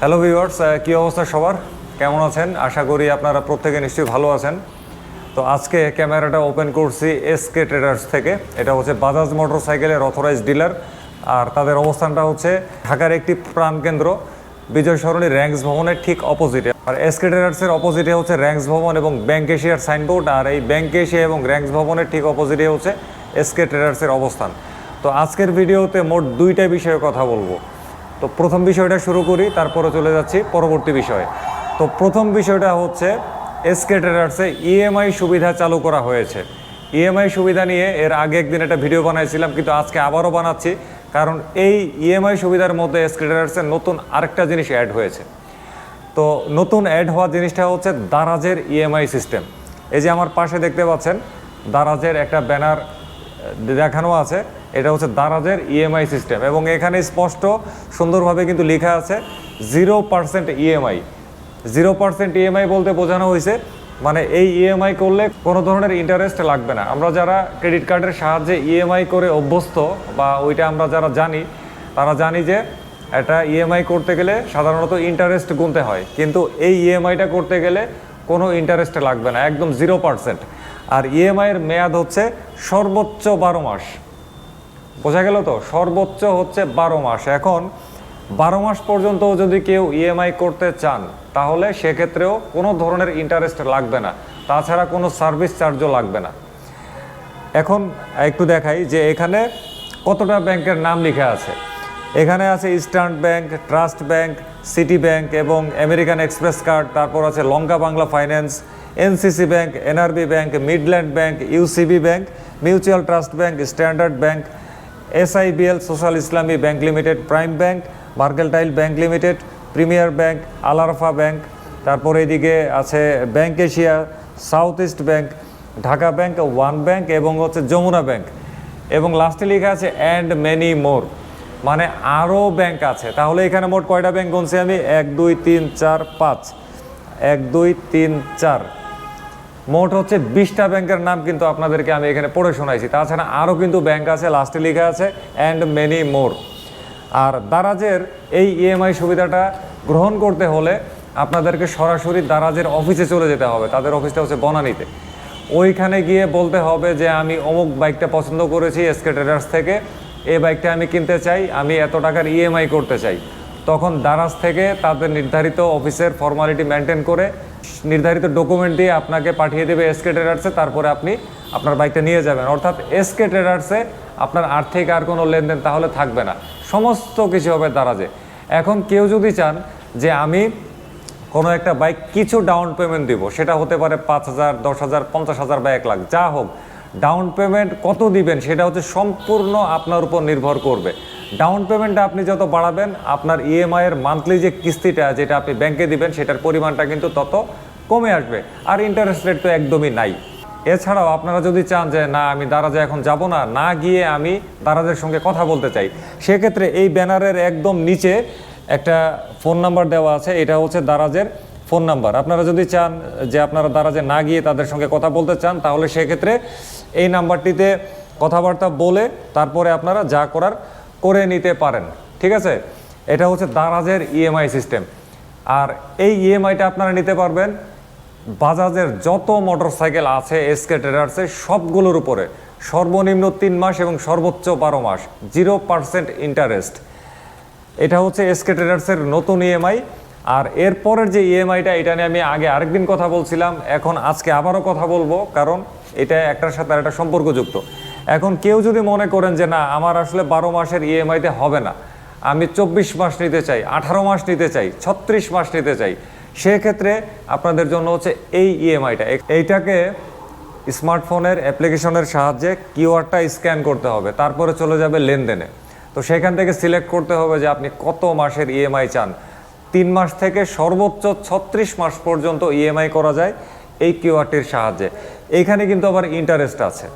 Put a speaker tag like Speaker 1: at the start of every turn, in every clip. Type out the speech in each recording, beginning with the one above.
Speaker 1: Hello viewers, কী অবস্থা সবার? কেমন আছেন? আশা করি আপনারা প্রত্যেকে নিশ্চয়ই ভালো আছেন। তো আজকে ক্যামেরাটা ওপেন করছি এসকে ট্রেডার্স থেকে। এটা হচ্ছে বাজাজ মোটরসাইকেলের অথরাইজড ডিলার, আর তাদের অবস্থানটা হচ্ছে ঢাকার একটি প্রাণকেন্দ্র বিজয় সরণি র্যাঙ্কস ভবনের ঠিক অপোজিটে। আর এসকে ট্রেডার্সের অপোজিটে হচ্ছে র্যাঙ্কস ভবন এবং ব্যাংক এশিয়ার সাইনবোর্ড, আর এই ব্যাংক এশিয়া এবং র্যাঙ্কস ভবনের ঠিক অপোজিটে হচ্ছে এসকে ট্রেডার্সের অবস্থান। তো আজকের ভিডিওতে মোট দুইটা বিষয়ে কথা বলবো। তো প্রথম বিষয়টা শুরু করি, তারপরে চলে যাচ্ছি পরবর্তী বিষয়ে। তো প্রথম বিষয়টা হচ্ছে এসকে ট্রেডার্সে ইএমআই সুবিধা চালু করা হয়েছে। ইএমআই সুবিধা নিয়ে এর আগে একদিন একটা ভিডিও বানাইছিলাম, কিন্তু আজকে আবারও বানাচ্ছি, কারণ এই ইএমআই সুবিধার মধ্যে এসকে ট্রেডার্সের নতুন আরেকটা জিনিস অ্যাড হয়েছে। তো নতুন অ্যাড হওয়া জিনিসটা হচ্ছে দারাজের ইএমআই সিস্টেম। এই যে আমার পাশে দেখতে পাচ্ছেন দারাজের একটা ব্যানার দেখানো আছে, এটা হচ্ছে দারাজের ইএমআই সিস্টেম, এবং এখানে স্পষ্ট সুন্দরভাবে কিন্তু লেখা আছে 0% ইএমআই। 0% ইএমআই বলতে বোঝানো হয়েছে মানে এই ইএমআই করলে কোনো ধরনের ইন্টারেস্ট লাগবে না। আমরা যারা ক্রেডিট কার্ডের সাহায্যে ইএমআই করে অভ্যস্ত বা ওইটা আমরা যারা জানি, তারা জানি যে এটা ইএমআই করতে গেলে সাধারণত ইন্টারেস্ট গুনতে হয়, কিন্তু এই ইএমআইটা করতে গেলে কোনো ইন্টারেস্ট লাগবে না, একদম 0%। আর ইএমআইয়ের মেয়াদ হচ্ছে সর্বোচ্চ 12 মাস। বোঝা গেল তো? সর্বোচ্চ হচ্ছে 12 মাস। এখন 12 মাস পর্যন্ত যদি কেউ ইএমআই করতে চান, তাহলে সেক্ষেত্রেও কোনো ধরনের ইন্টারেস্ট লাগবে না, তাছাড়া কোনো সার্ভিস চার্জও লাগবে না। এখন একটু দেখাই যে এখানে কতটা ব্যাংকের নাম লেখা আছে। এখানে আছে Eastern Bank, Trust Bank, City Bank এবং আমেরিকান এক্সপ্রেস কার্ড, তারপর আছে Lanka Bangla finance, NCC Bank, NRB Bank, Midland Bank, UCB Bank, Mutual Trust Bank, Standard Bank, SIBL Social Islami Bank Limited, Prime Bank, Mercantile Bank Limited, Premier Bank, Al Arafah Bank, তারপর এদিকে আছে Bank Asia, South East Bank, Dhaka Bank, One Bank এবং হচ্ছে Jamuna bank, এবং লাস্টে লেখা আছে and many more, মানে আরও ব্যাংক আছে। তাহলে এখানে মোট কয়টা ব্যাংক গুনছি আমি? 1 2 3 4 5, 1 2 3 4, মোট হচ্ছে 20টা ব্যাংকের নাম কিন্তু আপনাদেরকে আমি এখানে পড়ে শোনাইছি। তাছাড়া আরও কিন্তু ব্যাংক আছে, লাস্টে লেখা আছে অ্যান্ড মেনি মোর। আর দারাজের এই ইএমআই সুবিধাটা গ্রহণ করতে হলে আপনাদেরকে সরাসরি দারাজের অফিসে চলে যেতে হবে। তাদের অফিসটা হচ্ছে বনানীতে। ওইখানে গিয়ে বলতে হবে যে আমি অমুক বাইকটা পছন্দ করেছি এসকে ট্রেডার্স থেকে, এই বাইকটা আমি কিনতে চাই, আমি এত টাকার ইএমআই করতে চাই। তখন দারাজ থেকে তাদের নির্ধারিত অফিসের ফর্মালিটি মেনটেন করে নির্ধারিত ডকুমেন্ট দিয়ে আপনাকে পাঠিয়ে দেবে এসকে ট্রেডার্সে, তারপরে আপনি আপনার বাইকটা নিয়ে যাবেন। অর্থাৎ এসকে ট্রেডার্সে আপনার আর্থিক আর কোনো লেনদেন তাহলে থাকবে না, সমস্ত কিছু হবে দারাজে। এখন কেউ যদি চান যে আমি কোনো একটা বাইক কিছু ডাউন পেমেন্ট দিব, সেটা হতে পারে 5,000, 10,000, 50,000 বা 1 লাখ, যা হোক, ডাউন পেমেন্ট কত দিবেন সেটা হচ্ছে সম্পূর্ণ আপনার উপর নির্ভর করবে। ডাউন পেমেন্টটা আপনি যত বাড়াবেন, আপনার ইএমআইয়ের মান্থলি যে কিস্তিটা যেটা আপনি ব্যাংকে দিবেন, সেটার পরিমাণটা কিন্তু তত কমে আসবে। আর ইন্টারেস্ট রেট তো একদমই নাই। এছাড়াও আপনারা যদি চান যে না আমি দারাজে এখন যাব না, না গিয়ে আমি দারাজের সঙ্গে কথা বলতে চাই, সেক্ষেত্রে এই ব্যানারের একদম নিচে একটা ফোন নাম্বার দেওয়া আছে, এটা হচ্ছে দারাজের ফোন নাম্বার। আপনারা যদি চান যে আপনারা দারাজে না গিয়ে তাদের সঙ্গে কথা বলতে চান, তাহলে সেক্ষেত্রে এই নাম্বারটিতে কথাবার্তা বলে তারপরে আপনারা যা করার করে নিতে পারেন। ঠিক আছে? এটা হচ্ছে দারাজের ইএমআই সিস্টেম। আর এই ইএমআইটা আপনারা নিতে পারবেন বাজাজের যত মোটরসাইকেল আছে এসকে ট্রেডার্সে সবগুলোর উপরে, সর্বনিম্ন 3 মাস এবং সর্বোচ্চ 12 মাস, 0% ইন্টারেস্ট। এটা হচ্ছে এসকে ট্রেডার্সের নতুন ইএমআই। আর এরপরের যে ইএমআইটা, এটা নিয়ে আমি আগে আরেকদিন কথা বলছিলাম, এখন আজকে আবারও কথা বলবো, কারণ এটা একটার সাথে আরেকটা সম্পর্কযুক্ত। এখন কেউ যদি মনে করেন যে না আমার আসলে 12 মাসের ইএমআইতে হবে না, আমি 24 মাস নিতে চাই, 18 মাস নিতে চাই, 36 মাস নিতে চাই, সেক্ষেত্রে আপনাদের জন্য হচ্ছে এই ইএমআইটা। এইটাকে স্মার্টফোনের অ্যাপ্লিকেশনের সাহায্যে কিউআরটা স্ক্যান করতে হবে, তারপরে চলে যাবে লেনদেনে। তো সেখান থেকে সিলেক্ট করতে হবে যে আপনি কত মাসের ইএমআই চান। 3 মাস থেকে সর্বোচ্চ 36 মাস পর্যন্ত ইএমআই করা যায় এই কিউআরটির সাহায্যে। এইখানে কিন্তু আবার ইন্টারেস্ট আছে।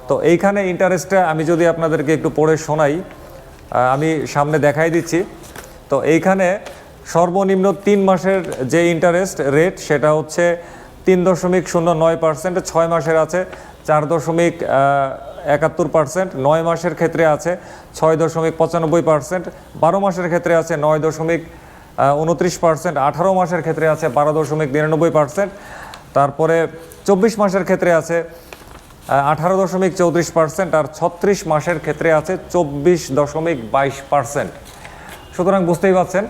Speaker 1: তো এইখানে ইন্টারেস্টটা আমি যদি আপনাদেরকে একটু পড়ে শোনাই, আমি সামনে দেখাই দিচ্ছি। তো এইখানে সর্বনিম্ন 3 মাসের যে ইন্টারেস্ট রেট, সেটা হচ্ছে 3.09%, 6 মাসের আছে 4.71%, 9 মাসের ক্ষেত্রে আছে 6.95%, 12 মাসের ক্ষেত্রে আছে 9.99%, 29%, 18 মাসের ক্ষেত্রে আছে 12.99%, তারপরে 24 মাসের ক্ষেত্রে আছে 18.34%, আর 36 মাসের ক্ষেত্রে আছে 24.22%। সুতরাং বুঝতেই পারছেন,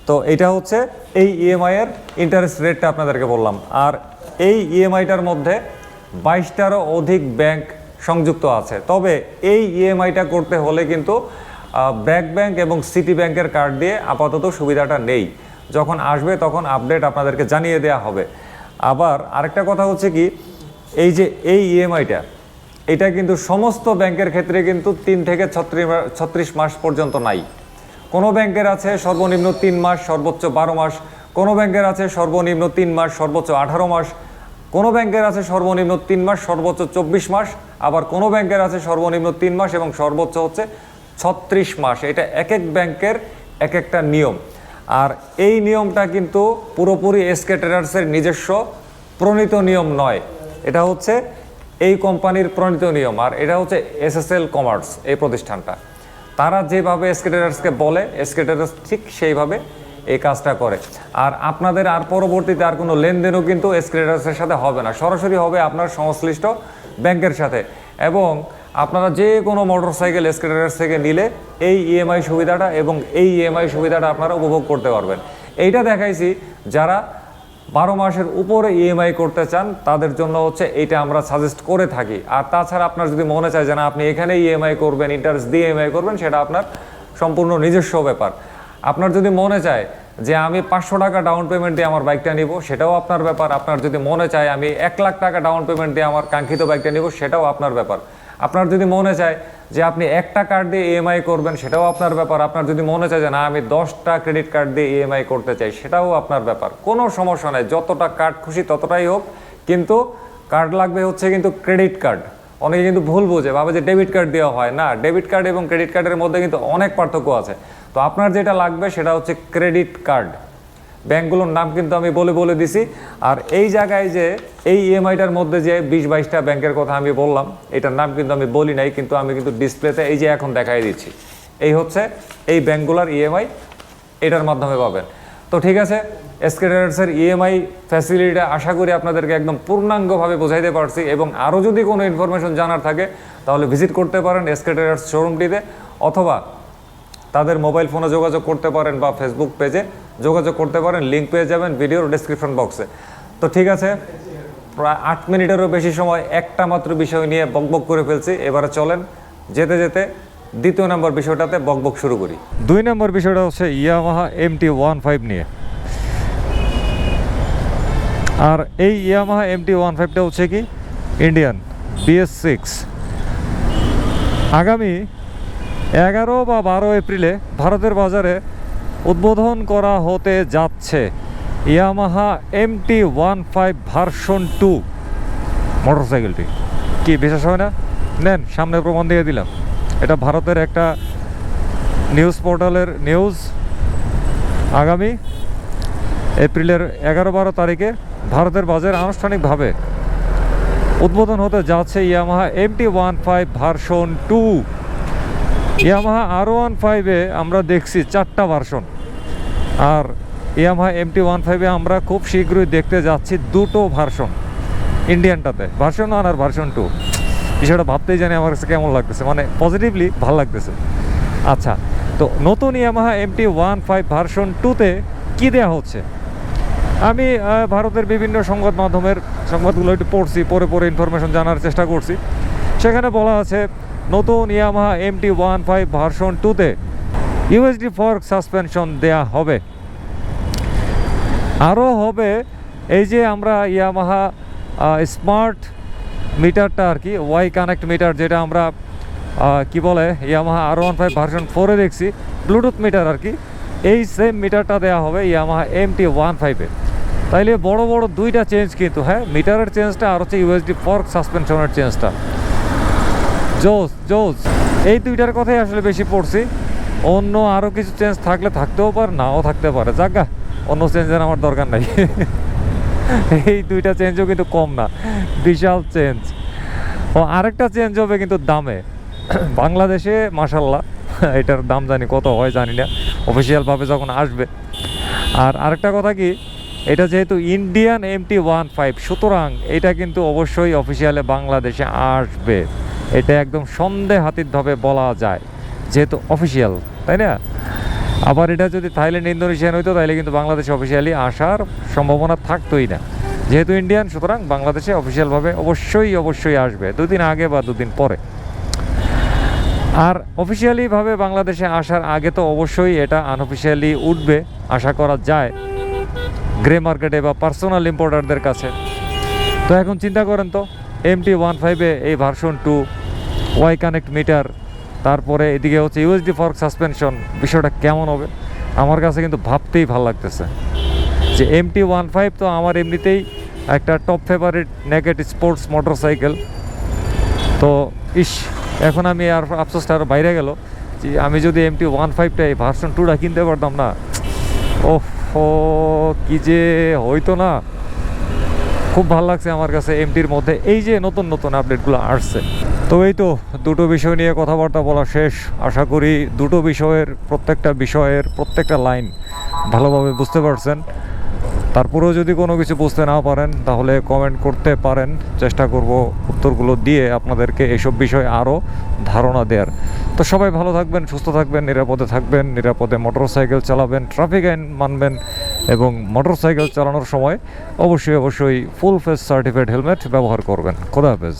Speaker 1: তো এটা হচ্ছে এই ইএমআই এর ইন্টারেস্ট রেটটা আপনাদেরকে বললাম। আর এই ইএমআইটার মধ্যে 22টারও অধিক ব্যাংক সংযুক্ত আছে। তবে এই ইএমআইটা করতে হলে কিন্তু ব্র্যাক ব্যাংক এবং সিটি ব্যাংকের কার্ড দিয়ে আপাতত সুবিধাটা নেই। যখন আসবে তখন আপডেট আপনাদেরকে জানিয়ে দেওয়া হবে। আবার আরেকটা কথা হচ্ছে কি, এই যে এই ইএমআইটা, এটা কিন্তু সমস্ত ব্যাংকের ক্ষেত্রে কিন্তু 3 থেকে 36 মাস পর্যন্ত নাই। কোনো ব্যাংকের আছে সর্বনিম্ন 3 মাস, সর্বোচ্চ 12 মাস, কোনো ব্যাংকের আছে সর্বনিম্ন 3 মাস, সর্বোচ্চ 18 মাস, কোনো ব্যাংকের আছে সর্বনিম্ন 3 মাস, সর্বোচ্চ 24 মাস, আবার কোনো ব্যাংকের আছে সর্বনিম্ন 3 মাস এবং সর্বোচ্চ হচ্ছে 36 মাস। এটা এক এক ব্যাংকের এক একটা নিয়ম। আর এই নিয়মটা কিন্তু পুরোপুরি এসকে ট্রেডার্সের নিজস্ব প্রণীত নিয়ম নয়, এটা হচ্ছে এই কোম্পানির প্রণীত নিয়ম। আর এটা হচ্ছে এসএসএল কমার্স, এই প্রতিষ্ঠানটা, তারা যেভাবে এসকে ট্রেডার্সকে বলে এসকে ট্রেডার্স ঠিক সেইভাবে এই কাজটা করে। আর আপনাদের আর পরবর্তীতে আর কোনো লেনদেনও কিন্তু এসকে ট্রেডার্সের সাথে হবে না, সরাসরি হবে আপনার সংশ্লিষ্ট ব্যাংকের সাথে। এবং আপনারা যে কোনো মোটরসাইকেল এসকে ট্রেডার্স থেকে নিলে এই ইএমআই সুবিধাটা এবং এই ইএমআই সুবিধাটা আপনারা উপভোগ করতে পারবেন। এইটা দেখাইছি যারা 12 মাসের উপরে ইএমআই করতে চান তাদের জন্য হচ্ছে এইটা আমরা সাজেস্ট করে থাকি। আর তাছাড়া আপনার যদি মনে চায় যে না আপনি এখানে ইএমআই করবেন, ইন্টারেস্ট দিয়ে ইএমআই করবেন, সেটা আপনার সম্পূর্ণ নিজস্ব ব্যাপার। আপনার যদি মনে চায় যে আমি 500 টাকা ডাউন পেমেন্ট দিয়ে আমার বাইকটা নিব, সেটাও আপনার ব্যাপার। আপনার যদি মনে চায় আমি 1 লাখ টাকা ডাউন পেমেন্ট দিয়ে আমার কাঙ্ক্ষিত বাইকটা নিব, সেটাও আপনার ব্যাপার। আপনার যদি মনে চায় যে আপনি একটা কার্ড দিয়ে ইএমআই করবেন, সেটাও আপনার ব্যাপার। আপনার যদি মনে চায় যে না আমি 10টা ক্রেডিট কার্ড দিয়ে ইএমআই করতে চাই, সেটাও আপনার ব্যাপার। কোনো সমস্যা নেই, যতটা কার্ড খুশি ততটাই হোক, কিন্তু কার্ড লাগবে হচ্ছে কিন্তু ক্রেডিট কার্ড। অনেকে কিন্তু ভুল বুঝে, ভাবে যে ডেবিট কার্ড দেওয়া হয় না। ডেবিট কার্ড এবং ক্রেডিট কার্ডের মধ্যে কিন্তু অনেক পার্থক্য আছে। তো আপনার যেটা লাগবে সেটা হচ্ছে ক্রেডিট কার্ড। ব্যাংকগুলোর নাম কিন্তু আমি বলে দিছি। আর এই জায়গায় যে এই ইএমআইটার মধ্যে যে 20-22টা ব্যাংকের কথা আমি বললাম, এটার নাম কিন্তু আমি বলি নাই, কিন্তু আমি কিন্তু ডিসপ্লেতে এই যে এখন দেখাই দিচ্ছি। এই হচ্ছে এই ব্যাংকগুলোর ইএমআই, এটার মাধ্যমে পাবেন। তো ঠিক আছে, এসকে ট্রেডার্সের ইএমআই ফ্যাসিলিটিটা আশা করি আপনাদেরকে একদম পূর্ণাঙ্গভাবে বোঝাইতে পারছি। এবং আরও যদি কোনো ইনফরমেশন জানার থাকে তাহলে ভিজিট করতে পারেন এসকে ট্রেডার্স শোরুমটিতে, অথবা তাদের মোবাইল ফোনে যোগাযোগ করতে পারেন বা ফেসবুক পেজে যোগাযোগ করতে পারেন, লিঙ্ক পেয়ে যাবেন ভিডিওর ডেসক্রিপশন বক্সে। তো ঠিক আছে, প্রায় 8 মিনিটেরও বেশি সময় একটা মাত্র বিষয় নিয়ে বকবক করে ফেলছি। এবারে চলেন যেতে যেতে 2 নম্বর বিষয়টাতে বকবক শুরু করি। 2 নম্বর বিষয়টা হচ্ছে ইয়ামাহা MT-15 নিয়ে। আর এই ইয়ামাহা MT-15টা হচ্ছে কি ইন্ডিয়ান BS6। আগামী 11 বা 12 এপ্রিলে ভারতের বাজারে উদ্বোধন করা হতে যাচ্ছে ইয়ামাহা MT-15 ভার্সন 2 মোটরসাইকেলটি। কি বিশেষ হয় না? নেন, সামনে প্রমাণ দিয়ে দিলাম। এটা ভারতের একটা নিউজ পোর্টালের নিউজ। আগামী এপ্রিলের 11-12 তারিখে ভারতের বাজারে আনুষ্ঠানিকভাবে উদ্বোধন হতে যাচ্ছে ইয়ামাহা MT-15 ভার্সন 2। ইয়ামাহা R15-এ আমরা দেখছি 4টা ভার্সন, আর ইয়ামাহা MT-15-এ আমরা খুব শীঘ্রই দেখতে যাচ্ছি 2টো ভার্সন। ইন্ডিয়ানটাতে ভার্সন 1 আর ভার্সন 2। বিষয়টা ভাবতেই জানি আমার কাছে কেমন লাগতেছে, মানে পজিটিভলি ভালো লাগতেছে। আচ্ছা, তো নতুন ইয়ামাহা MT-15 ভার্সন 2-তে কী দেওয়া হচ্ছে? আমি ভারতের বিভিন্ন সংবাদ মাধ্যমের সংবাদগুলো একটু পড়ছি, পরে ইনফরমেশন জানার চেষ্টা করছি। সেখানে বলা আছে নতুন ইয়ামাহা MT-15 ভার্সন 2-তে USD ফর্ক সাসপেনশন দেয়া হবে। আরও হবে এই যে আমরা ইয়ামাহা স্মার্ট মিটারটা আর কি, ওয়াই কানেক্ট মিটার, যেটা আমরা কি বলে ইয়ামাহা R15 ভার্সন 4-এ দেখছি, ব্লুটুথ মিটার আর কি, এই সেম মিটারটা দেওয়া হবে ইয়ামাহা MT-15-এ। তাইলে বড় 2টা চেঞ্জ কিন্তু, হ্যাঁ, মিটারের চেঞ্জটা আর হচ্ছে USD ফর্ক সাসপেনশনের চেঞ্জটা। জোস এই 2টার কথাই আসলে বেশি পড়ছি। অন্য আরও কিছু চেঞ্জ থাকলে থাকতেও পারে, নাও থাকতে পারে। যাগা, অন্য চেঞ্জের আমার দরকার নাই। এই 2টা চেঞ্জও কিন্তু কম না, বিশাল চেঞ্জ। ও আরেকটা চেঞ্জ হবে কিন্তু দামে। বাংলাদেশে মাশাল্লাহ এটার দাম জানি কত হয় জানি না, অফিসিয়ালভাবে যখন আসবে আর আরেকটা কথা কি, এটা যেহেতু ইন্ডিয়ান MT-15, সুতরাং এটা কিন্তু অবশ্যই অফিসিয়ালে বাংলাদেশে আসবে, এটা একদম সন্দেহাতীতভাবে বলা যায়, যেহেতু অফিসিয়াল, তাই না? আবার এটা যদি থাইল্যান্ড ইন্দোনেশিয়ান হইতো তাহলে কিন্তু বাংলাদেশে অফিসিয়ালি আসার সম্ভাবনা থাকতোই না। যেহেতু ইন্ডিয়ান, সুতরাং বাংলাদেশে অফিসিয়ালভাবে অবশ্যই আসবে, দুদিন আগে বা দুদিন পরে। আর অফিসিয়ালিভাবে বাংলাদেশে আসার আগে তো অবশ্যই এটা আনঅফিসিয়ালি উঠবে, আশা করা যায় গ্রে মার্কেটে বা পার্সোনাল ইম্পোর্টারদের কাছে। তো এখন চিন্তা করেন তো, MT-15 এই ভার্সন 2, ওয়াই কানেক্ট মিটার, তারপরে এদিকে হচ্ছে ইউএসডি ফর্ক সাসপেনশন, বিষয়টা কেমন হবে? আমার কাছে কিন্তু ভাবতেই ভালো লাগতেছে যে MT-15 তো আমার এমনিতেই একটা top favourite naked sports motorcycle. তো এখন আমি আর আফসোসটা আরও বাইরে গেল যে আমি যদি MT-15টা এই ভার্সন 2টা কিনতে পারতাম না, ও কি যে হইতো না। খুব ভালো লাগছে আমার কাছে এমটির মধ্যে এই যে নতুন নতুন আপডেটগুলো আসছে। তো এই তো দুটো বিষয় নিয়ে কথাবার্তা বলা শেষ। আশা করি দুটো বিষয়ের প্রত্যেকটা লাইন ভালোভাবে বুঝতে পারছেন। তারপরেও যদি কোনো কিছু বুঝতে না পারেন তাহলে কমেন্ট করতে পারেন, চেষ্টা করব উত্তরগুলো দিয়ে আপনাদেরকে এইসব বিষয়ে আরও ধারণা দেওয়ার। তো সবাই ভালো থাকবেন, সুস্থ থাকবেন, নিরাপদে থাকবেন, নিরাপদে মোটরসাইকেল চালাবেন, ট্রাফিক আইন মানবেন, এবং মোটরসাইকেল চালানোর সময় অবশ্যই ফুল ফেস সার্টিফাইড হেলমেট ব্যবহার করবেন। খোদা হাফেজ।